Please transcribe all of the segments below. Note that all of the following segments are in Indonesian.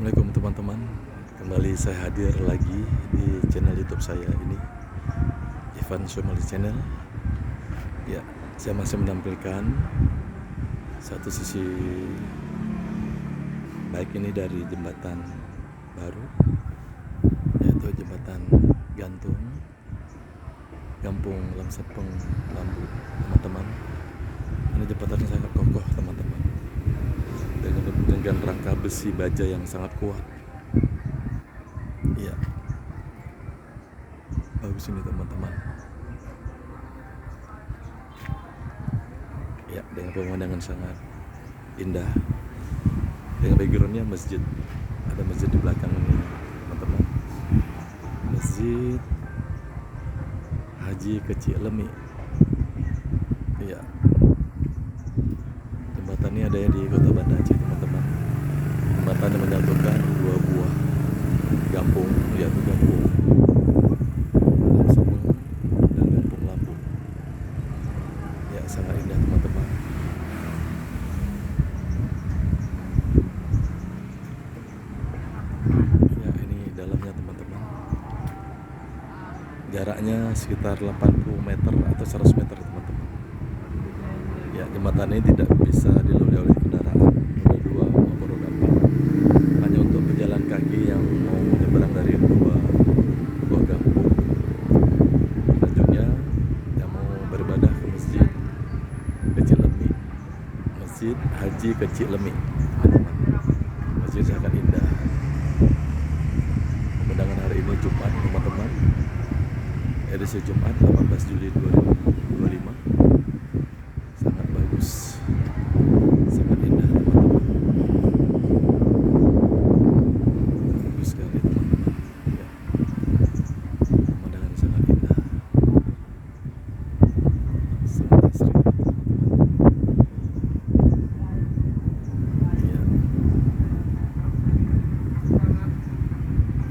Assalamualaikum teman-teman. Kembali saya hadir lagi di channel YouTube saya ini, Ivan Somali Channel. Ya, saya masih menampilkan satu sisi baik ini dari jembatan baru, yaitu jembatan gantung Kampung Lamsapeng Lambu, teman-teman. Ini jembatannya sangat kokoh, teman-teman, dengan rangka besi baja yang sangat kuat. Iya, bagus ini teman-teman. Ya, dengan pemandangan sangat indah. Dengan backgroundnya masjid. Ada masjid di belakang ini, teman-teman. Masjid Haji Kecil Lemi. Iya. Jembatan ini adanya di Kota Banda Aceh, teman-teman. Jembatan yang menyatukan dua buah kampung, yaitu kampung Lamsapeng dan kampung Lambu. Ya, sangat indah, teman-teman. Ya, ini dalamnya, teman-teman. Jaraknya sekitar 80 meter atau 100 meter, teman-teman. Ya, jembatan ini tidak bisa dilalui oleh kendaraan roda 2 maupun roda 4. Hanya untuk pejalan kaki yang mau menyeberang dari dua buah kampung. Selanjutnya yang mau beribadah ke Masjid Kecil Lemi, Masjid Haji Kecil Lemi, teman-teman. Masjid sangat indah. Pemandangan hari ini Jumat, teman-teman. Edisi Jumat 18 Juli 2025. Sangat bagus, sangat indah, teman-teman. Bagus sekali, teman-teman. Ya, pemandangan sangat indah, sangat asri, teman-teman. Ya,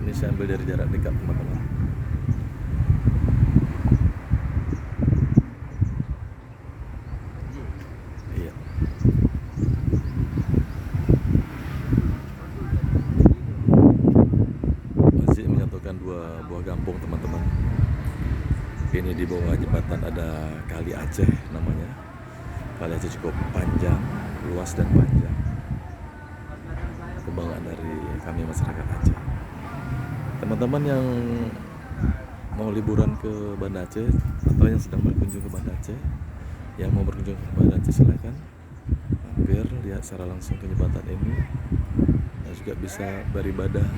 ini saya ambil dari jarak dekat, teman-teman. Iya. Masjid menyatukan dua buah kampung, teman-teman. Ini di bawah jembatan ada Kali Aceh namanya. Kali Aceh cukup panjang, luas dan panjang. Kebanggaan dari kami masyarakat Aceh. Teman-teman yang mau liburan ke Banda Aceh atau yang sedang berkunjung ke Banda Aceh, yang mau berkunjung ke Banda Aceh, silakan mampir lihat secara langsung ke jembatan ini, dan juga bisa beribadah,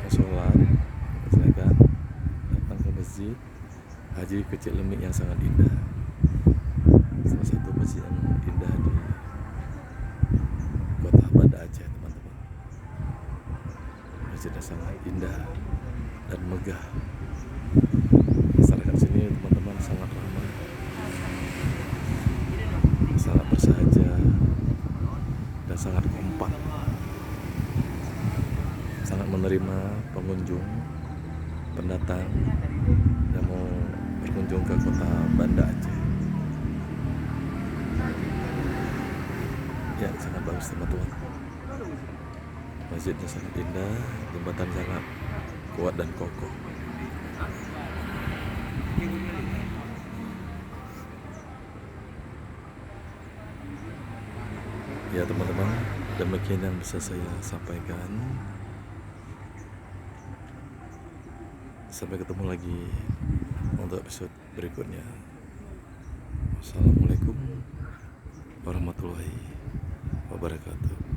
sholat. Silakan datang ke Masjid Haji Kecil Lemi yang sangat indah. Salah satu masjid yang indah di Kota Banda Aceh, teman-teman. Masjidnya sangat indah dan megah. Masyarakat sini, teman-teman, sangat ramah, sangat bersahaja, dan sangat kompak, sangat menerima pengunjung, pendatang yang mau berkunjung ke Kota Banda Aceh. Ya, sangat bagus, teman-teman. Masjidnya sangat indah, jembatan sangat kuat dan kokoh. Ya, teman-teman, demikian yang bisa saya sampaikan. Sampai ketemu lagi untuk episode berikutnya. Assalamualaikum warahmatullahi wabarakatuh.